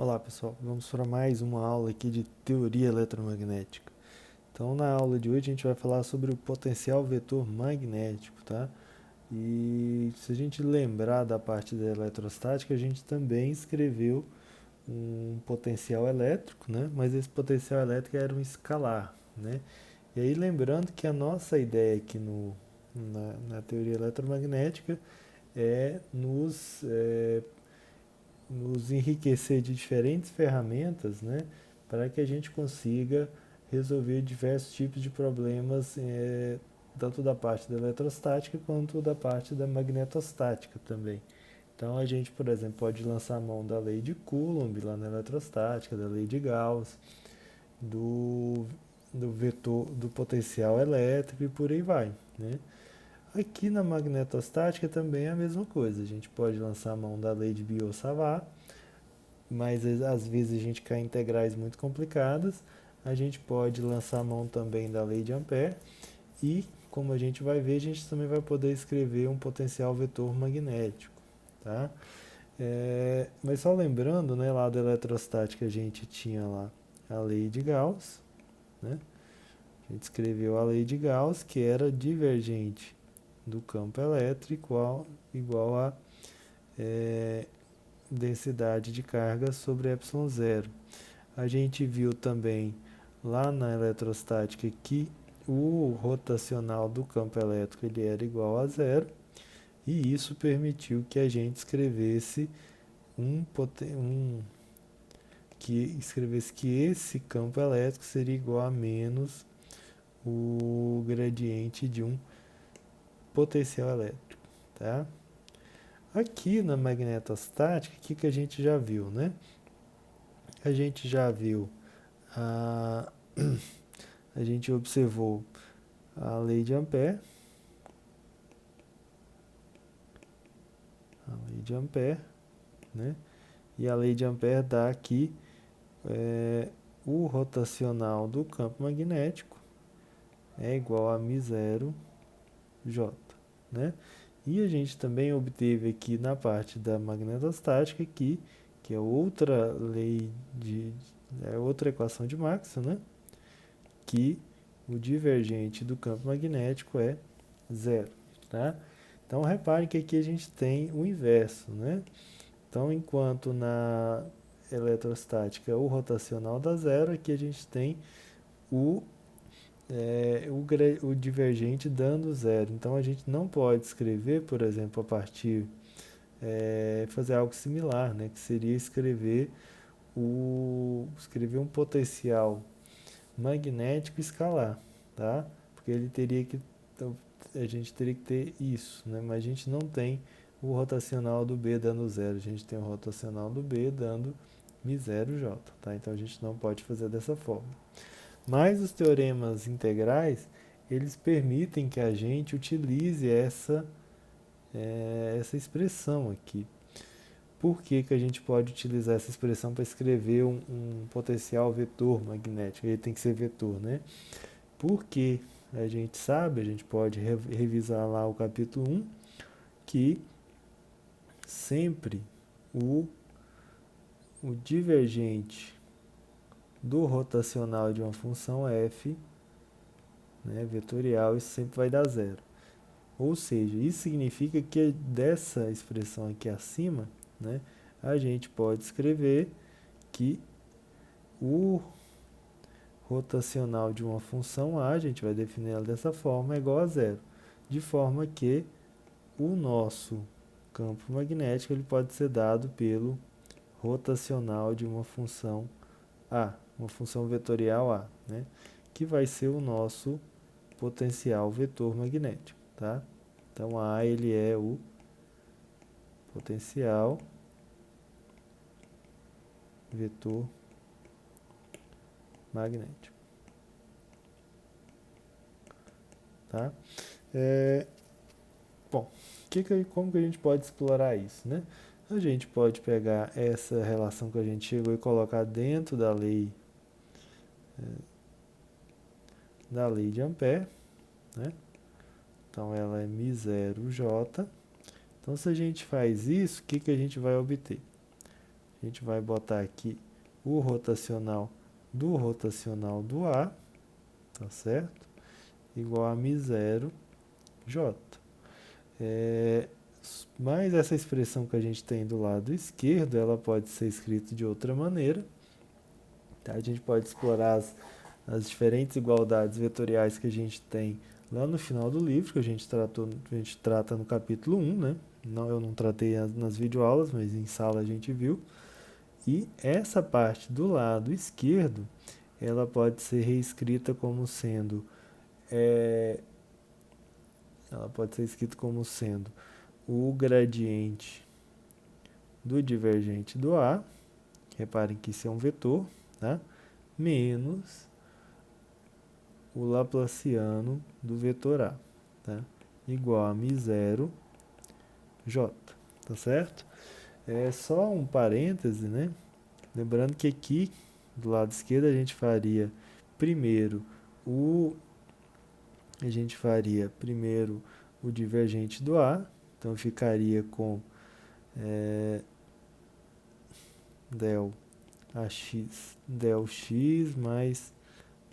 Olá pessoal, vamos para mais uma aula aqui de teoria eletromagnética. Então na aula de hoje a gente vai falar sobre o potencial vetor magnético, tá? E se a gente lembrar da parte da eletrostática, a gente também escreveu um potencial elétrico, né? Mas esse potencial elétrico era um escalar, né? E aí lembrando que a nossa ideia aqui na teoria eletromagnética é nos enriquecer de diferentes ferramentas, né, para que a gente consiga resolver diversos tipos de problemas, tanto da parte da eletrostática quanto da parte da magnetostática também. Então a gente, por exemplo, pode lançar a mão da lei de Coulomb lá na eletrostática, da lei de Gauss, do, do vetor do potencial elétrico e por aí vai, né? Aqui na magnetostática também é a mesma coisa. A gente pode lançar a mão da lei de Biot-Savart, mas às vezes a gente cai em integrais muito complicadas. A gente pode lançar a mão também da lei de Ampère e, como a gente vai ver, a gente também vai poder escrever um potencial vetor magnético, tá? Mas só lembrando, né, lá da eletrostática a gente tinha lá a lei de Gauss, né? A gente escreveu a lei de Gauss, que era divergente do campo elétrico igual a é, densidade de carga sobre ε0. A gente viu também lá na eletrostática que o rotacional do campo elétrico ele era igual a zero, e isso permitiu que a gente escrevesse que esse campo elétrico seria igual a menos o gradiente de um potencial elétrico, tá? Aqui na magnetostática, o que a gente já viu, né? A gente já viu a, a gente observou a lei de Ampère, né? E a lei de Ampère dá aqui é, o rotacional do campo magnético é igual a μ0 J, né? E a gente também obteve aqui na parte da magnetostática aqui, que é outra lei outra equação de Maxwell, né? Que o divergente do campo magnético é zero, tá? Então repare que aqui a gente tem o inverso, né? Então enquanto na eletrostática o rotacional dá zero, aqui a gente tem o, o divergente dando zero. Então a gente não pode escrever, por exemplo, a partir fazer algo similar, né? Que seria escrever um potencial magnético escalar, tá? Porque ele teria que a gente teria que ter isso, né? Mas a gente não tem o rotacional do B dando zero, a gente tem o rotacional do B dando μ0J, tá? Então a gente não pode fazer dessa forma. Mas os teoremas integrais, eles permitem que a gente utilize essa expressão aqui. Por que a gente pode utilizar essa expressão para escrever um potencial vetor magnético? Ele tem que ser vetor, né? Porque a gente sabe, a gente pode revisar lá o capítulo 1, que sempre o, o divergente do rotacional de uma função f, né, vetorial, isso sempre vai dar zero. Ou seja, isso significa que dessa expressão aqui acima, né, a gente pode escrever que o rotacional de uma função a gente vai definir ela dessa forma, é igual a zero. De forma que o nosso campo magnético ele pode ser dado pelo rotacional de uma função A, uma função vetorial A, né? Que vai ser o nosso potencial vetor magnético, tá? Então A ele é o potencial vetor magnético, tá? Bom, como que a gente pode explorar isso, né? A gente pode pegar essa relação que a gente chegou e colocar dentro da lei de Ampère, né? Então ela é μ0J. Então se a gente faz isso, o que a gente vai obter? a gente vai botar aqui o rotacional do A, tá certo? Igual a μ0 J. Mas essa expressão que a gente tem do lado esquerdo, ela pode ser escrita de outra maneira. Tá? A gente pode explorar as diferentes igualdades vetoriais que a gente tem lá no final do livro, que a gente trata no capítulo 1, né? Não, eu não tratei nas videoaulas, mas em sala a gente viu. E essa parte do lado esquerdo, ela pode ser reescrita como sendo o gradiente do divergente do A, reparem que isso é um vetor, tá? Menos o laplaciano do vetor A, tá? Igual a μ0 J, tá certo? É só um parêntese, né? Lembrando que aqui, do lado esquerdo, a gente faria primeiro o divergente do A, então ficaria com del del x mais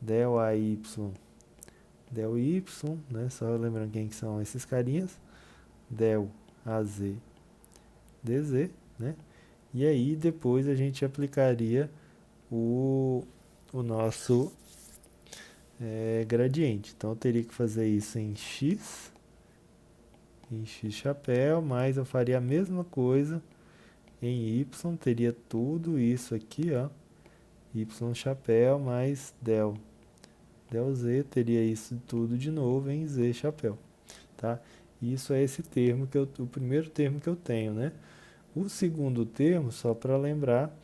del AY, del y, né? Só lembrando quem que são esses carinhas, del AZ dz, né? E aí depois a gente aplicaria o nosso gradiente. Então eu teria que fazer isso em x chapéu, mas eu faria a mesma coisa em y, teria tudo isso aqui, ó, y chapéu mais del z, teria isso tudo de novo em z chapéu, tá? Isso é esse termo o primeiro termo que eu tenho, né? O segundo termo, só para lembrar,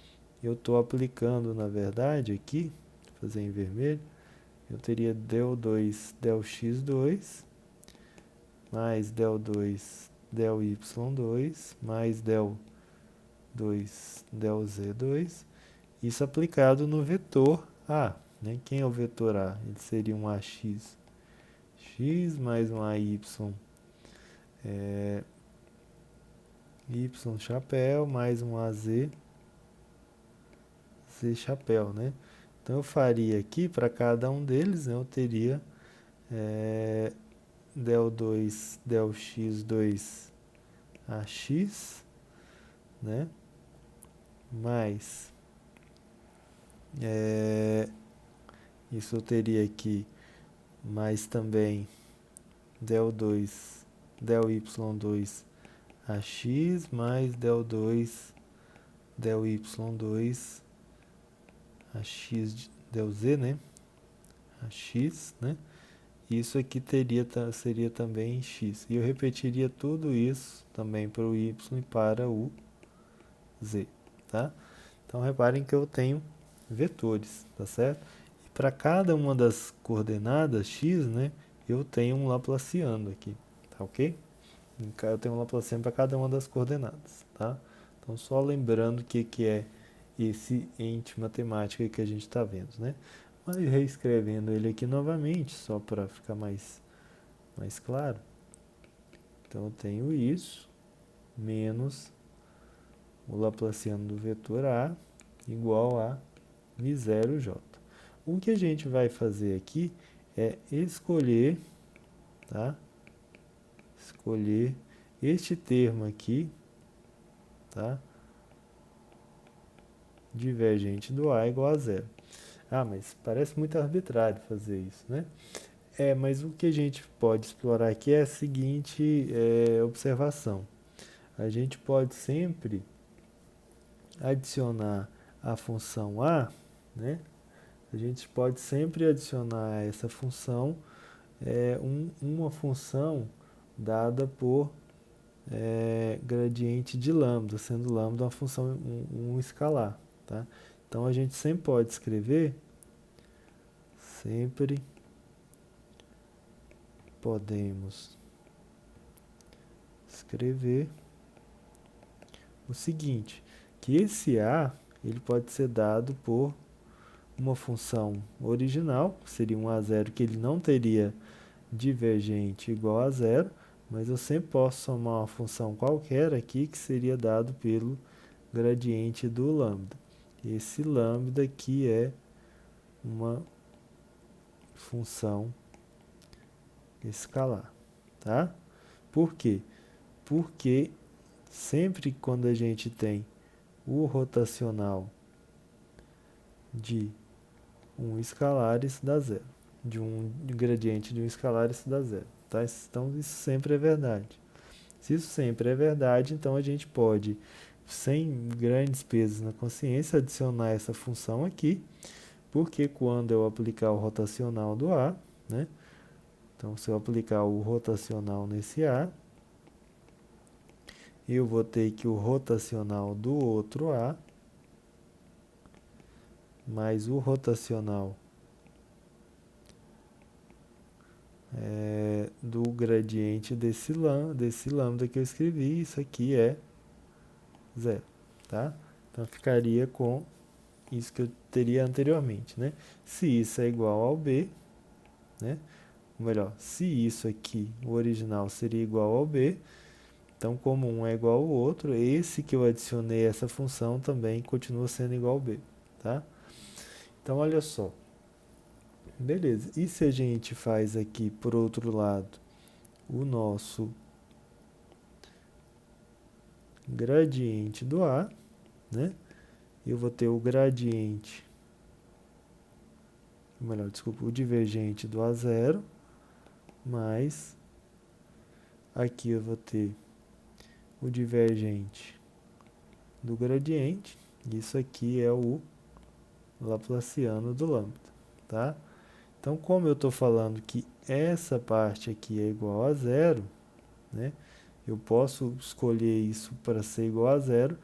eu estou aplicando, na verdade, aqui, vou fazer em vermelho, eu teria del2 del x2 mais del2 del y2 mais del2 del z2, isso aplicado no vetor A, né? Quem é o vetor A? Ele seria um AX x mais um AY y chapéu mais um AZ z chapéu, né? Então eu faria aqui para cada um deles, né, eu teria del2 del x2 AX, né? Mais isso eu teria aqui mais também del2 del y2 AX mais del2 del y2 AX del z, né? AX, né? Isso aqui seria também x. E eu repetiria tudo isso também para o y e para o z, tá? Então reparem que eu tenho vetores, tá certo? E para cada uma das coordenadas x, né, eu tenho um laplaciano aqui, tá ok? Eu tenho um laplaciano para cada uma das coordenadas, tá? Então só lembrando o que é esse ente matemático que a gente está vendo, né? Mas reescrevendo ele aqui novamente, só para ficar mais claro. Então eu tenho isso, menos o laplaciano do vetor A igual a μ0 J. O que a gente vai fazer aqui é escolher, tá? Escolher este termo aqui, tá? Divergente do A igual a zero. Ah, mas parece muito arbitrário fazer isso, né? Mas o que a gente pode explorar aqui é a seguinte observação. A gente pode sempre adicionar a função A, né? A gente pode sempre adicionar a essa função uma função dada por gradiente de lambda, sendo lambda uma função, um escalar, tá? Então a gente sempre pode escrever, podemos escrever o seguinte, que esse A ele pode ser dado por uma função original, que seria um A0 que ele não teria divergente igual a zero, mas eu sempre posso somar uma função qualquer aqui que seria dado pelo gradiente do lambda. Esse lambda aqui é uma função escalar, tá? Por quê? Porque sempre quando a gente tem o rotacional de um escalar, isso dá zero. De um gradiente de um escalar, isso dá zero, tá? Então, isso sempre é verdade. Se isso sempre é verdade, então a gente pode, sem grandes pesos na consciência, adicionar essa função aqui, porque quando eu aplicar o rotacional do A, né? Então, se eu aplicar o rotacional nesse A, eu vou ter que o rotacional do outro A, mais o rotacional do gradiente desse lambda que eu escrevi, isso aqui é zero, tá? Então, ficaria com isso que eu teria anteriormente, né? Se isso é igual ao B, né? Ou melhor, se isso aqui, o original, seria igual ao B, então, como um é igual ao outro, esse que eu adicionei essa função também continua sendo igual ao B, tá? Então, olha só. Beleza. E se a gente faz aqui, por outro lado, o nosso gradiente do A, né? Eu vou ter o gradiente, melhor, desculpa, o divergente do A0, mais aqui eu vou ter o divergente do gradiente, isso aqui é o laplaciano do lambda, tá? Então, como eu estou falando que essa parte aqui é igual a zero, né? Eu posso escolher isso para ser igual a zero,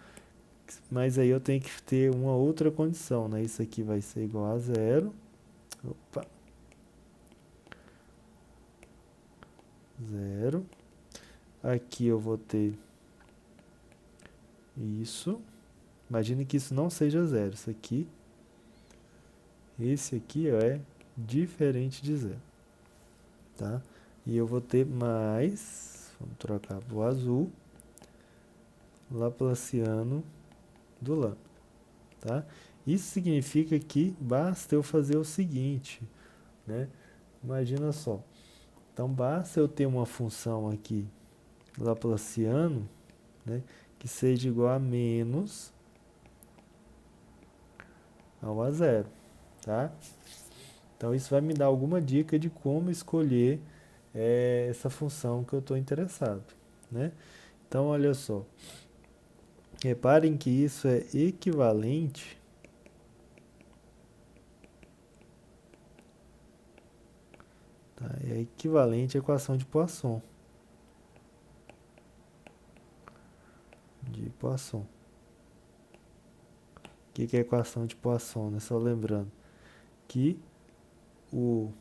mas aí eu tenho que ter uma outra condição, né? Isso aqui vai ser igual a zero. Opa. Zero. Aqui eu vou ter isso. Imagine que isso não seja zero. Isso aqui, esse aqui é diferente de zero, tá? E eu vou ter mais, vamos trocar para o azul, laplaciano do lambda, tá? Isso significa que basta eu fazer o seguinte, né? Imagina só. Então, basta eu ter uma função aqui, laplaciano, né, que seja igual a menos ao a zero, tá? Então, isso vai me dar alguma dica de como escolher essa função que eu estou interessado, né? Então, olha só. Reparem que isso é equivalente é equivalente à equação de Poisson. O que é a equação de Poisson, né? Só lembrando que o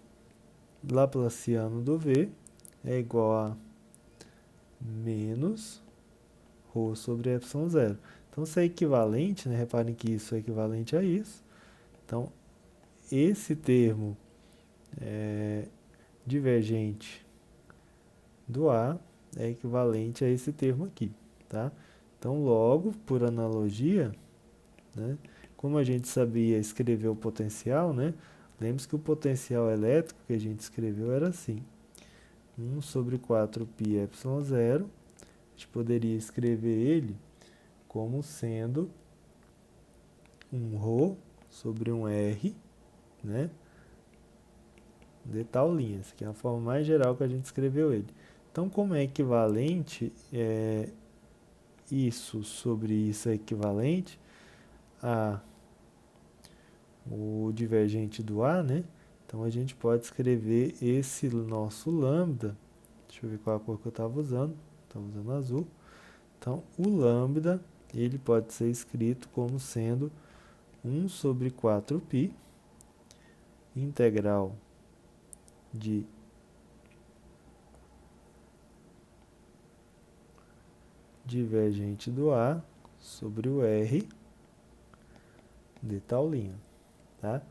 laplaciano do V é igual a menos ρ sobre epsilon zero. Então, se é equivalente, né? Reparem que isso é equivalente a isso. Então, esse termo divergente do A é equivalente a esse termo aqui, tá? Então, logo, por analogia, né, como a gente sabia escrever o potencial, né? Lembre-se que o potencial elétrico que a gente escreveu era assim. 1 sobre 4π epsilon zero. A gente poderia escrever ele como sendo um ρ sobre um R, né? De tal linha. Essa aqui é a forma mais geral que a gente escreveu ele. Então, como é equivalente, isso sobre isso é equivalente a o divergente do A, né? Então, a gente pode escrever esse nosso lambda, deixa eu ver qual a cor que eu estava usando azul. Então, o lambda, ele pode ser escrito como sendo 1 sobre 4π integral de divergente do A sobre o R de tal linha, tá?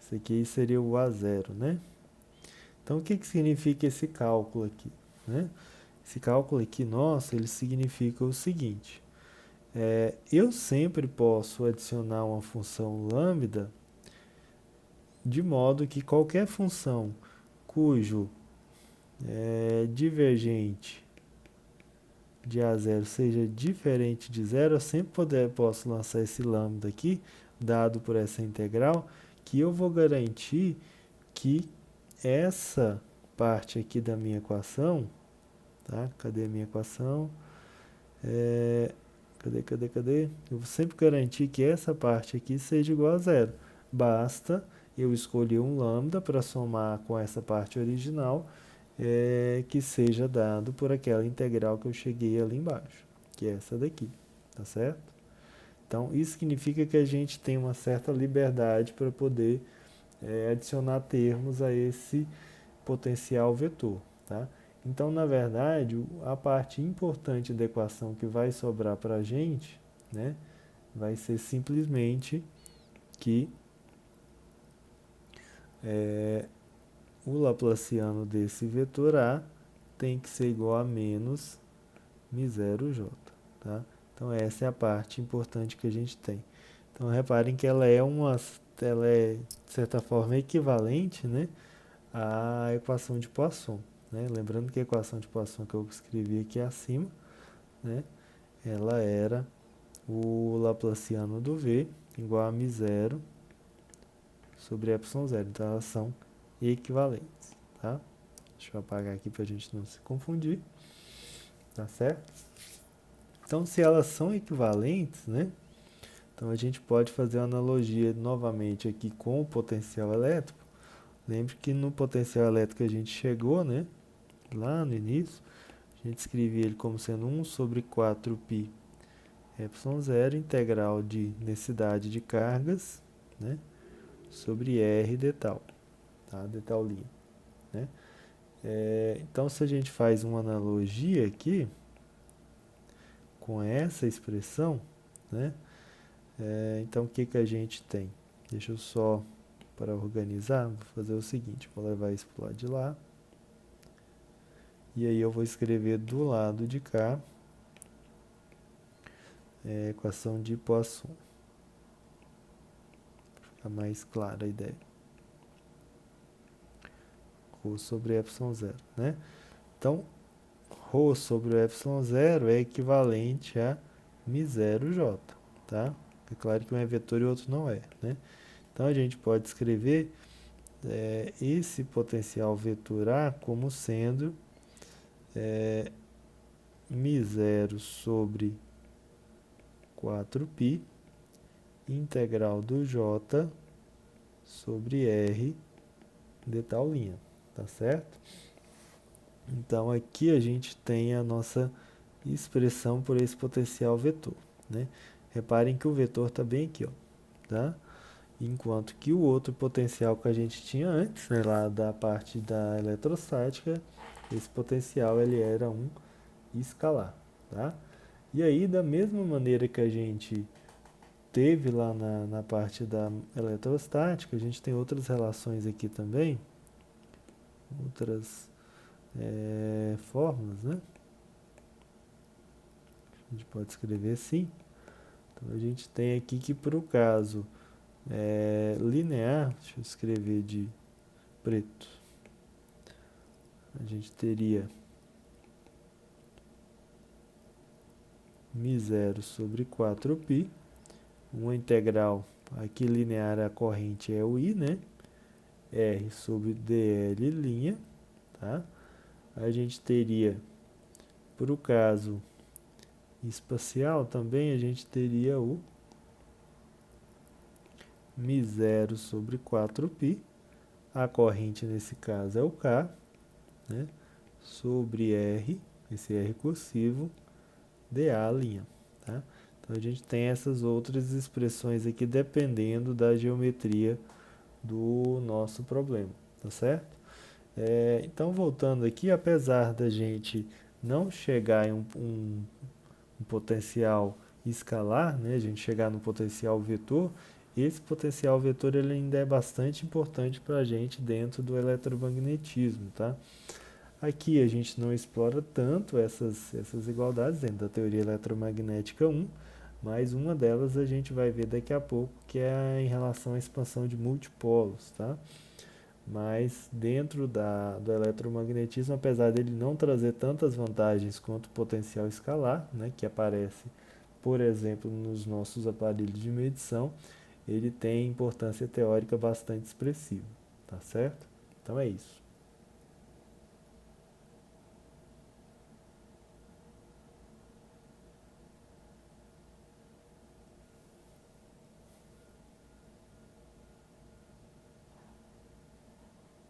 Esse aqui seria o A0, né? Então, o que significa esse cálculo aqui, né? Esse cálculo aqui, nosso, ele significa o seguinte. Eu sempre posso adicionar uma função lambda de modo que qualquer função cujo divergente de A0 seja diferente de zero, eu sempre posso lançar esse lambda aqui, dado por essa integral, que eu vou garantir que essa parte aqui da minha equação, tá? Cadê a minha equação? Cadê? Eu vou sempre garantir que essa parte aqui seja igual a zero. Basta eu escolher um lambda para somar com essa parte original, que seja dado por aquela integral que eu cheguei ali embaixo, que é essa daqui, tá certo? Então, isso significa que a gente tem uma certa liberdade para poder adicionar termos a esse potencial vetor, tá? Então, na verdade, a parte importante da equação que vai sobrar para a gente, né, vai ser simplesmente que o laplaciano desse vetor A tem que ser igual a menos μ0j, tá? Então, essa é a parte importante que a gente tem. Então, reparem que ela é, de certa forma, equivalente, né, à equação de Poisson, né? Lembrando que a equação de Poisson que eu escrevi aqui acima, né, ela era o laplaciano do V igual a μ0 sobre ε0. Então, elas são equivalentes, tá? Deixa eu apagar aqui para a gente não se confundir, tá certo? Então, se elas são equivalentes, né, então a gente pode fazer uma analogia novamente aqui com o potencial elétrico. Lembre que no potencial elétrico a gente chegou, né, lá no início, a gente escrevia ele como sendo 1 sobre 4π ε0 integral de densidade de cargas, né, sobre R d tal, tá, d tal linha, né. Então, se a gente faz uma analogia aqui com essa expressão, né, então o que a gente tem? Deixa eu só, para organizar, vou fazer o seguinte, vou levar isso para o lado de lá, e aí eu vou escrever do lado de cá a equação de Poisson, para ficar mais clara a ideia. Rho sobre ε0, né? Então, Rho sobre o ε0 é equivalente a μ0j, tá? É claro que um é vetor e o outro não é, né? Então, a gente pode escrever esse potencial vetor A como sendo μ0 sobre 4π integral do J sobre R de tal linha, tá certo? Então, aqui a gente tem a nossa expressão por esse potencial vetor, né? Reparem que o vetor está bem aqui, ó, tá? Enquanto que o outro potencial que a gente tinha antes, né, lá da parte da eletrostática, esse potencial ele era um escalar, tá? E aí, da mesma maneira que a gente teve lá na parte da eletrostática, a gente tem outras relações aqui também, outras fórmulas, né? A gente pode escrever assim. Então, a gente tem aqui que para o caso linear, deixa eu escrever de preto, a gente teria μ0 sobre 4π, uma integral, aqui linear a corrente é o I, né? R sobre dl', tá? A gente teria, para o caso espacial também, a gente teria o μ0 sobre 4π, a corrente nesse caso é o K, né? Sobre R, esse R cursivo, dA', tá? Então, a gente tem essas outras expressões aqui dependendo da geometria do nosso problema, tá certo? Então, voltando aqui, apesar da gente não chegar em um potencial escalar, né, a gente chegar no potencial vetor, esse potencial vetor ele ainda é bastante importante para a gente dentro do eletromagnetismo, tá? Aqui a gente não explora tanto essas igualdades dentro da teoria eletromagnética 1, mas uma delas a gente vai ver daqui a pouco, que é em relação à expansão de multipolos, tá? Mas dentro do eletromagnetismo, apesar dele não trazer tantas vantagens quanto o potencial escalar, né, que aparece, por exemplo, nos nossos aparelhos de medição, ele tem importância teórica bastante expressiva, tá certo? Então é isso.